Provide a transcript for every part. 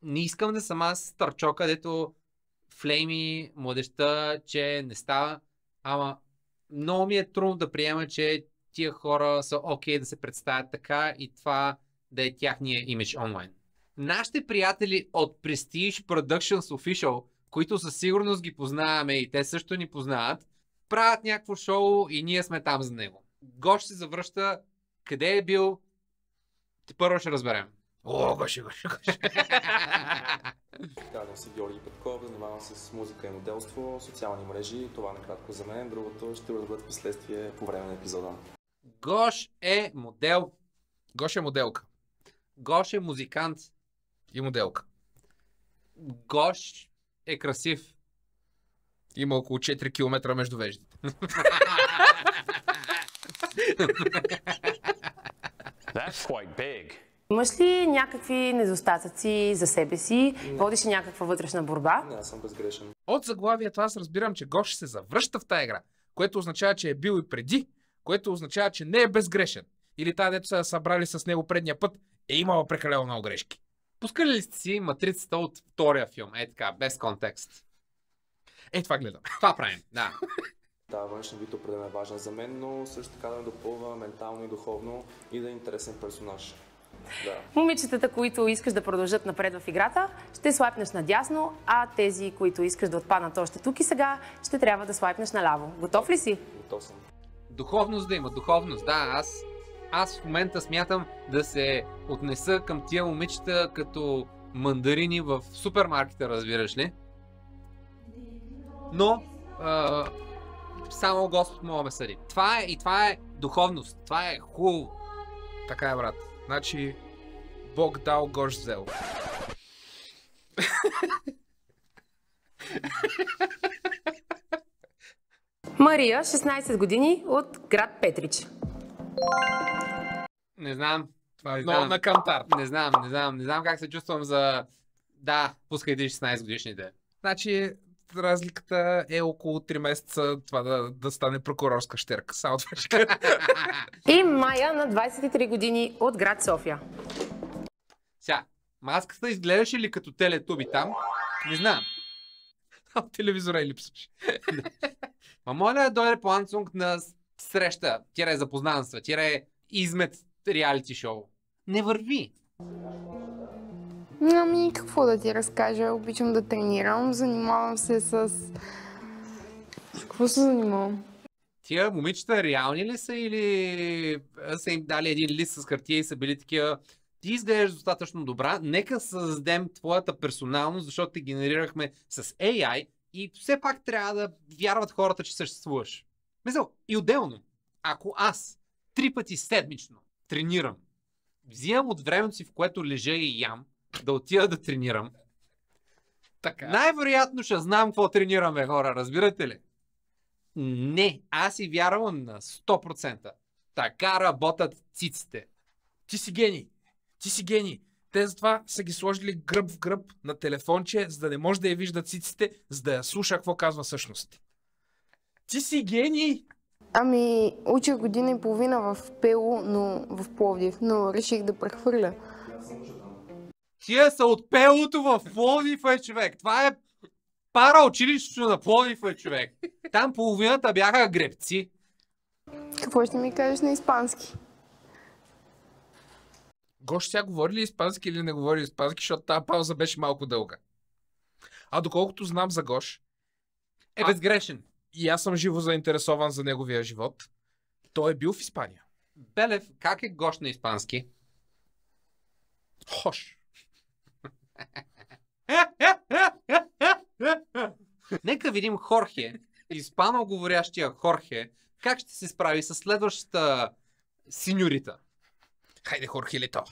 Не искам да съм аз старчо, където флейми младежта, че не става, ама много ми е трудно да приема, че тия хора са окей да се представят така и това да е тяхния имидж онлайн. Нашите приятели от Prestige Productions Official, които със сигурност ги познаваме и те също ни познават, правят някакво шоу и ние сме там за него. Гош се завръща, къде е бил, първо ще разберем. О, Гоши. Казвам се Георги Петков, занимавам се с музика и моделство, социални мрежи. Това накратко за мен. Другото ще разберат в последствие по време на епизода. Гош е модел. Гош е моделка. Гош е музикант. И моделка. Гош е красив. Има около 4 км между веждите. That's quite big. Имаш ли някакви недостатъци за себе си? Водиш ли някаква вътрешна борба? Не, аз съм безгрешен. От заглавието аз разбирам, че Гош се завръща в тази игра, което означава, че е бил и преди, което означава, че не е безгрешен. Или тази, дето са събрали с него предния път, е имала прекалено много грешки. Пускали ли сте си матрицата от втория филм? Е така, без контекст. Е, това гледам. Това правим, да. Да, външен вид определено е важен за мен, но също така да ме допълва ментално и духовно и да е интересен персонаж. Да. Момичетата, които искаш да продължат напред в играта, ще слайпнеш надясно, а тези, които искаш да отпаднат още тук и сега, ще трябва да слайпнеш наляво. Готов ли си? Готов съм. Духовност да има, духовност, да. Аз в момента смятам да се отнеса към тия момичета като мандарини в супермаркета, разбираш ли? Но само Господ мога ме съди. Това е духовност. Това е хубаво. Така е, брат. Значи, Бог дал, Гош взел. Мария, 16 години, от град Петрич. Не знам. Това е Не много знам. на кантар. Не знам как се чувствам за... Да, пускайте 16 годишните. Значи, разликата е около 3 месеца това да стане прокурорска щерка. Само това ще кажа. И Майя, на 23 години, от град София. Сега, маската изглеждаше ли като телетуби там? Не знам. От телевизора и липсваш. Ма моля да дойде по Ансунг на среща, тире запознанства, тире измет реалити шоу. Не върви. Ами, какво да ти разкажа? Обичам да тренирам, занимавам се с... Какво се занимавам? Тия момичета реални ли са или са им дали един лист с хартия и са били такива? Ти изглеждаш достатъчно добра, нека създадем твоята персоналност, защото те генерирахме с AI и все пак трябва да вярват хората, че съществуваш. Мисъл, и отделно, ако аз 3 пъти седмично тренирам, взимам от времето си, в което лежа и ям, да отида да тренирам, Така. най-вероятно ще знам какво тренираме, хора, разбирате ли? Не, аз си вярвам на 100%. Така работят циците. Ти си гений. Ти си гений. Те затова са ги сложили гръб в гръб на телефонче, за да не може да я вижда циците, за да я слуша какво казва всъщност. Ти си гений! Ами, учих година и половина в ПУ, но в Пловдив, но реших да прехвърля. Тия са от пелото в Пловдив, човек. Това е пара училището на Пловдив, човек. Там половината бяха гребци. Какво ще ми кажеш на испански? Гош сега говори ли испански или не говори испански, защото тази пауза беше малко дълга. А доколкото знам за Гош, Е безгрешен. и аз съм живо заинтересован за неговия живот, той е бил в Испания. Белев, как е гош на испански? Хош. Нека видим Хорхе, испаноговорящия Хорхе, как ще се справи с следващата синьорита. Хайде, Хорхелето.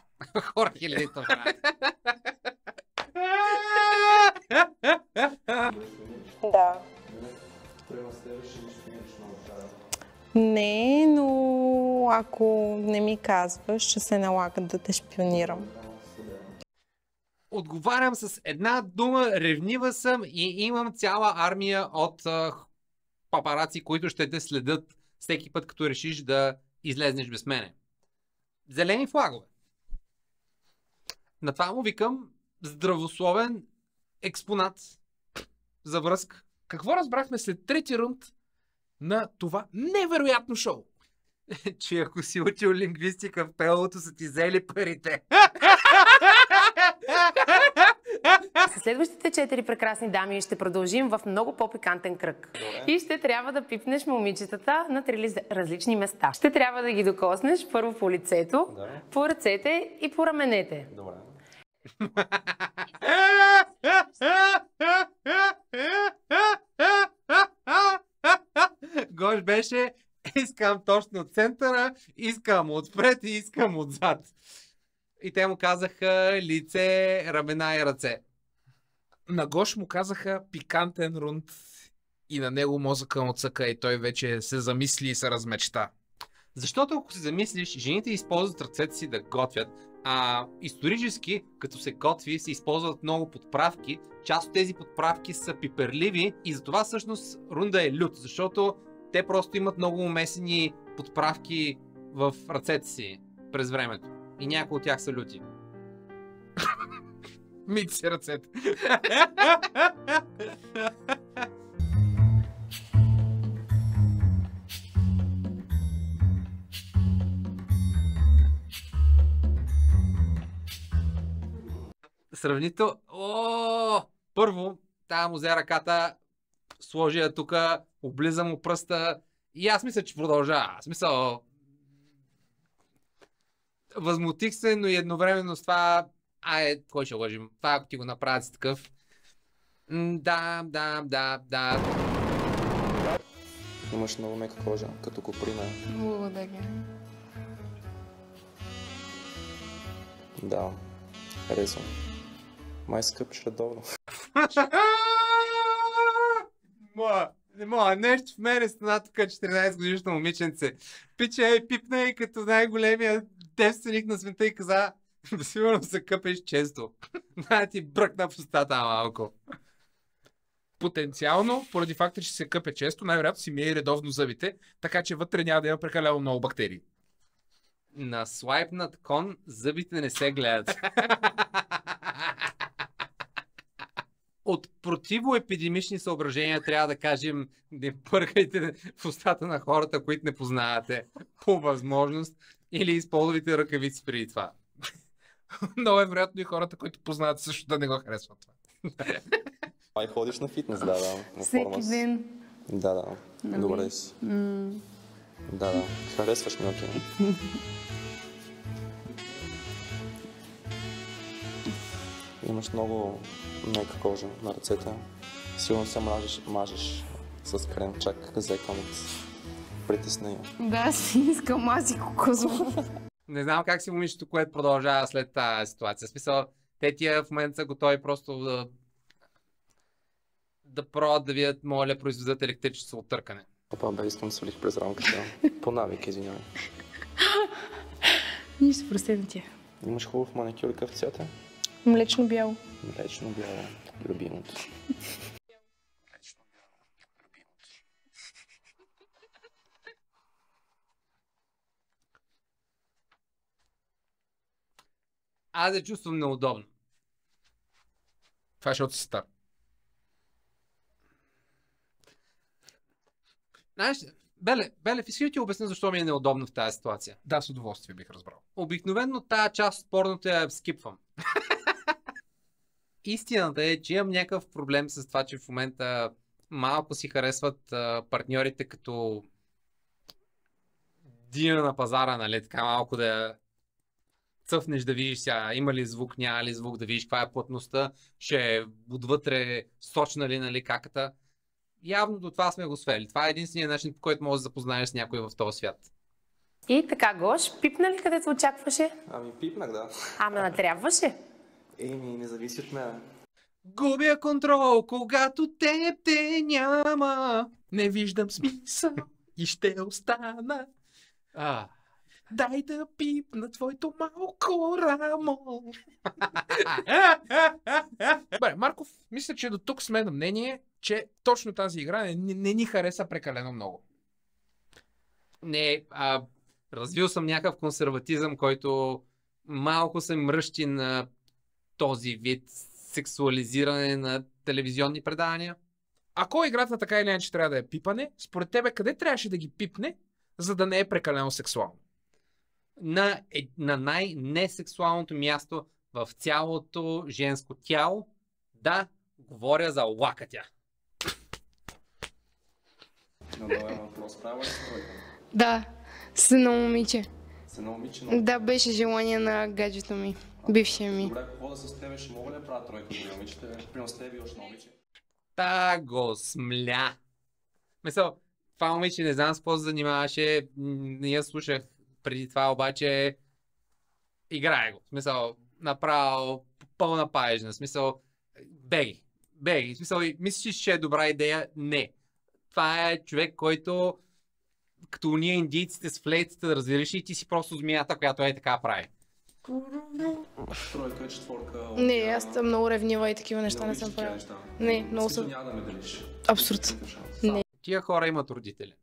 Хорхе ли това? Да. Не, но ако не ми казваш, ще се налага да те шпионирам. Отговарям с една дума, ревнива съм и имам цяла армия от папараци, които ще те следят всеки път, като решиш да излезнеш без мене. Зелени флагове. На това му викам, здравословен експонат за връзка. Какво разбрахме след трети рунд на това невероятно шоу? Че ако си учил лингвистика в ПЛО-то са ти взели парите. С следващите 4 прекрасни дами ще продължим в много по-пикантен кръг. Добре. И ще трябва да пипнеш момичетата на 3 различни места. Ще трябва да ги докоснеш първо по лицето, Да. по ръцете и по раменете. Добре. Гош беше, искам точно от центъра, искам отпред и искам отзад. И те му казаха лице, ramена и ръце. На Гош му казаха пикантен рунд и на него мозъка му цъка и той вече се замисли и се размечта. Защото ако се замислиш, жените използват ръцете си да готвят, а исторически, като се готви, се използват много подправки. Част от тези подправки са пиперливи и затова всъщност рунда е лют, защото те просто имат много умесени подправки в ръцете си през времето. И някои от тях са люти. Мити си ръцете. Сравнително... Първо, тая му взе ръката, сложи я тука, облиза му пръста и аз мисля, че продължава. В смисъл... Възмутих се, но и едновременно с това... кой ще лъжим? Това ако ти го направят си такъв... Да. Имаш много мека кожа, като коприна. Благодаря. Да, харесвам. Май скъпиш редовно. Не мога, нещо в мене стана тук 14 годишно момиченце. Пиче, пипна и като най-големия девственик на света и каза да сигурно се къпеш често. Да ти бръкна в устата малко. Потенциално, поради факта, че се къпе често, най-вероятно си мие и редовно зъбите, така че вътре няма да има прекалено много бактерии. На слайпнат кон зъбите не се гледат. От противоепидемични съображения трябва да кажем, не пъркайте в устата на хората, които не познавате по възможност или използвайте ръкавици преди това. Много е вероятно и хората, които познават също да не го харесват това. Май ходиш на фитнес, да. В Всеки форма си. ден. Да. Добре си. Да. Харесваш ми, окей. Имаш много мека кожа на ръцете. Сигурно се мажеш с крем, чак зекам от притеснение. Да, си искам масико козло. Не знам как си момичето, което продължава след тази ситуация. В смисъл, те тия в момента са готови просто да пробват да видят, моля, произведат електричество от търкане. Опа, бе, искам да свалих през рамката. По навик, извинявай. Нищо, прости на тя. Имаш хубав маникюр и къв цвят е? Млечно бяло. Млечно бяло, любимото. Аз се чувствам неудобно. Това е защото си стар. Знаеш, Белев, искаш да ти обясня защо ми е неудобно в тази ситуация? Да, с удоволствие бих разбрал. Обикновено тая част от порното я скипвам. Истината е, че имам някакъв проблем с това, че в момента малко си харесват партньорите като дина на пазара, нали? Така малко да цъфнеш да видиш сега има ли звук, няма ли звук, да видиш каква е плътността, ще е отвътре сочна ли, нали, каката. Явно до това сме го свели. Това е единственият начин, по който можеш да запознаеш с някой в този свят. И така, Гош, пипна ли където очакваше? Ами пипнах, да. Ама трябваше. Еми, не зависи от мен. Губя контрол, когато теб те няма. Не виждам смисъл и ще остана. Дай да пипна твоето малко рамо. Добре, Марков, мисля, че до тук сме на мнение, че точно тази игра не ни хареса прекалено много. Не, развил съм някакъв консерватизъм, който малко се мръщи на този вид сексуализиране на телевизионни предавания. Ако играта така или иначе трябва да е пипане, според тебе къде трябваше да ги пипне, за да не е прекалено сексуално? На най-несексуалното място в цялото женско тяло, да, говоря за лакътя. Надолу има въпрос. Правила ли си тройка? Да, с едно момиче. С едно момиче, но... Да, беше желание на гаджето ми, бившия ми. Добре, какво да се с тебе, ще мога ли да правя тройка до момичета? Примерно с тебе и още на момиче. Та го смля. Мисъл, това момиче не знам с какво се занимаваше, не я слушах преди това, обаче играе го. В смисъл, направо пълна паежна. В смисъл, беги. В смисъл, мислиш, че е добра идея? Не. Това е човек, който като ние индийците с флейтата, да разбираш, и ти си просто змията, която е така прави. Тройка, четворка... Не, аз съм много ревнива и такива неща не съм правила. Не, много съм... Няма да ме делиш. Абсолютно. Не. Тия хора имат родители.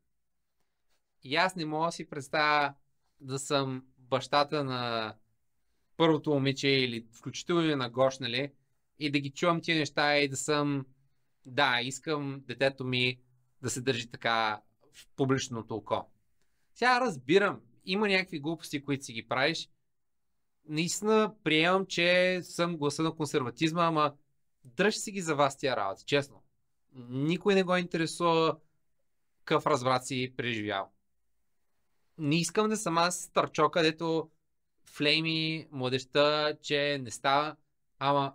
И аз не мога да си представя да съм бащата на първото момиче или включително и на Гош, нали? И да ги чувам тия неща и да съм... Да, искам детето ми да се държи така в публичното око. Сега разбирам, има някакви глупости, които си ги правиш. Наистина приемам, че съм гласа на консерватизма, ама дръж си ги за вас тия работи, честно. Никой не го интересува какъв разврат си преживял. Не искам да съм аз старчо, където флейми младежта, че не става, ама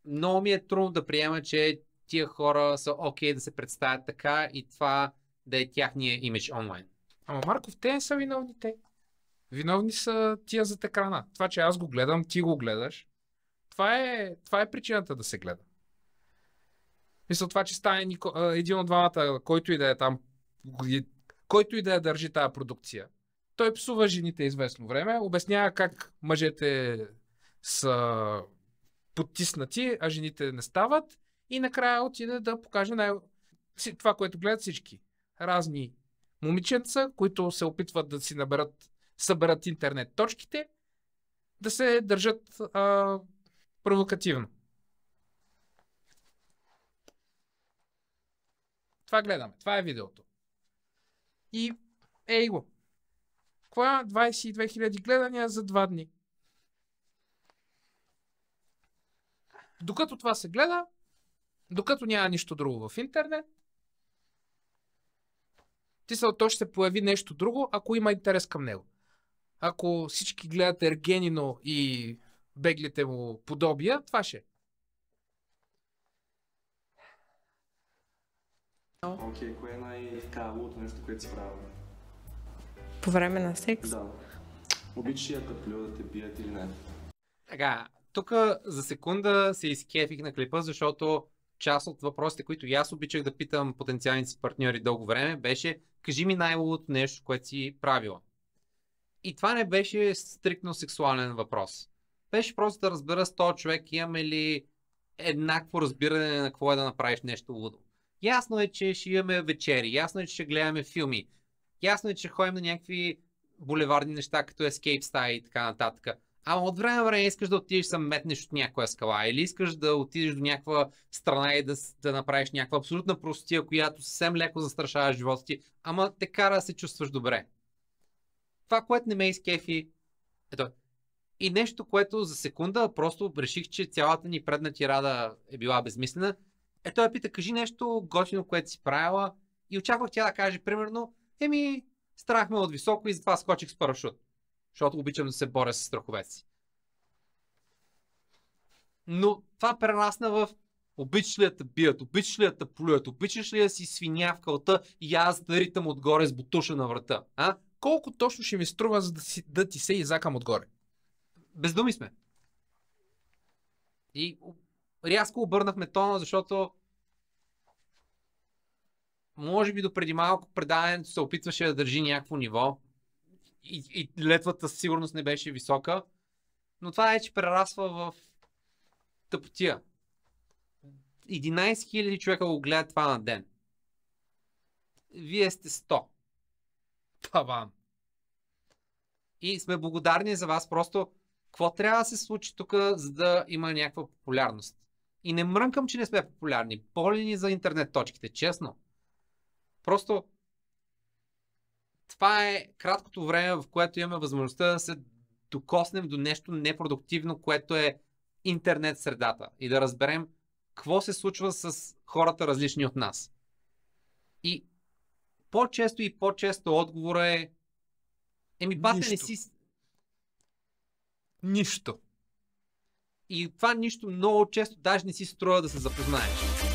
много ми е трудно да приема, че тия хора са окей да се представят така и това да е тяхния имидж онлайн. Ама Марков, те не са виновните. Виновни са тия зад екрана. Това, че аз го гледам, ти го гледаш. Това е причината да се гледа. Мисля, това, че стане един от двамата, който и да е там, който и да я държи тази продукция. Той псува жените известно време, обяснява как мъжете са потиснати, а жените не стават и накрая отиде да покаже това, което гледат всички. Разни момиченца, които се опитват да си съберат интернет точките, да се държат провокативно. Това гледаме. Това е видеото. И ей го. Какво е? 22 000 гледания за 2 дни. Докато това се гледа, докато няма нищо друго в интернет, то ще се появи нещо друго, ако има интерес към него. Ако всички гледат Ергенино и беглите му подобия, това ще. Окей, кое е най-така лудото нещо, което си правил? По време на секс? Да. Обичаш я да плюя, да те бият или не? Така, тук за секунда се изкефих на клипа, защото част от въпросите, които и аз обичах да питам потенциалните си партньори дълго време, беше: кажи ми най-лудото нещо, което си правила. И това не беше стриктно сексуален въпрос. Беше просто да разбера с този човек имаме ли еднакво разбиране на какво е да направиш нещо лудо. Ясно е, че ще имаме вечери, ясно е, че ще гледаме филми, ясно е, че ходим на някакви булеварни неща, като Escape стаи и така нататък. Ама от време на време искаш да отидеш да метнеш от някоя скала, или искаш да отидеш до някаква страна и да направиш някаква абсолютна простия, която съвсем леко застрашава живота ти, ама те кара да се чувстваш добре. Това, което не ме изкефи, ето. И нещо, което за секунда просто реших, че цялата ни предна тирада е била безмислена. Ето я пита: кажи нещо готино, което си правила, и очаквах тя да каже примерно: страхме от високо и затова скочих с парашут, защото обичам да се боря с страховете. Но това прерасна в: обичаш ли да те бият, обичаш ли да те плюят, обичаш ли да си свиня в кълта и аз да ритам отгоре с бутуша на врата? А? Колко точно ще ми струва, за да ти се изакам отгоре? Без думи сме. И рязко обърнахме тона, защото може би допреди малко предаването се опитваше да държи някакво ниво и летвата със сигурност не беше висока, но това вече прерасва в тъпотия. 11 000 човека го гледат това на ден. Вие сте 100. Таван. И сме благодарни за вас. Просто какво трябва да се случи тук, за да има някаква популярност? И не мрънкам, че не сме популярни. По-ли ни за интернет точките, честно. Просто това е краткото време, в което имаме възможността да се докоснем до нещо непродуктивно, което е интернет средата. И да разберем какво се случва с хората различни от нас. И по-често отговора е бате, не си... Нищо. И това нищо много често даже не си струва да се запознаеш.